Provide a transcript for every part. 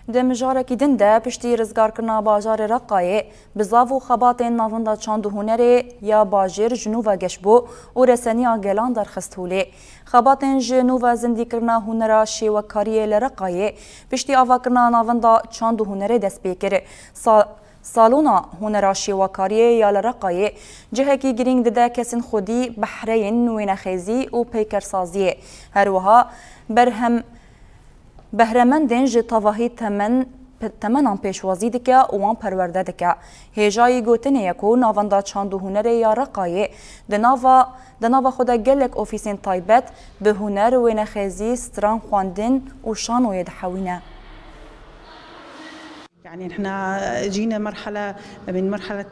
دمجارکی دنده پشتی رزگار کرنا باجار رقایه بزاو و خبات ناوندا چاند و هنره یا باجر جنوب گشبو و رسانی آگلان در خستوله خبات جنوب زندی کرنا هنرا شیوکاریه لرقایه پشتی آوا کرنا ناوندا چاند و هنره دست بیکره سالونا هنرا شیوکاریه یا لرقایه جهکی گرینگ دده کسین خودی بحرین وینخیزی و پیکرسازیه هروها بهرمندین جی تواهی تمنان پیشوازی دکه و وان پرورده دکه هیجایی گوتنه یکو ناوندا چاند و هنره یا رقایه دناوا خدا گلک اوفیسین تایبت به هنر و نخیزی ستران خواندن و شانوی دحوینه. يعني احنا جينا مرحلة من مرحلة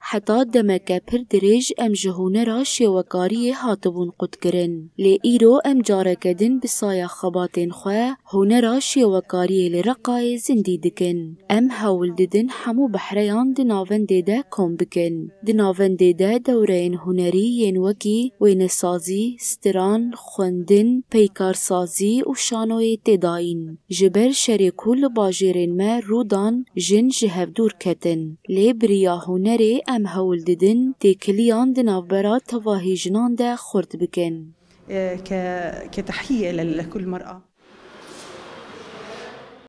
حتی دمکه پر دریج ام جهونه شیوکاری هاتبون قد کرن. لی ایرو ام جاره کدن بسایه خباتین خواه هنرا شیوکاری لرقای زندی دکن. ام هول ددن همو بحریان دناون دیده کم بکن. دناون دیده دورین هنری ین وکی وینسازی، ستران، خوندن، پیکارسازی و شانوی تداین. جبر شریکول باجرین ما رودان جن جهب دور کتن. لی بریا هنری ام هول ددن تکلیان دنابرات تواهی جنان ده خورد بکن. كتحية لكل مرأة.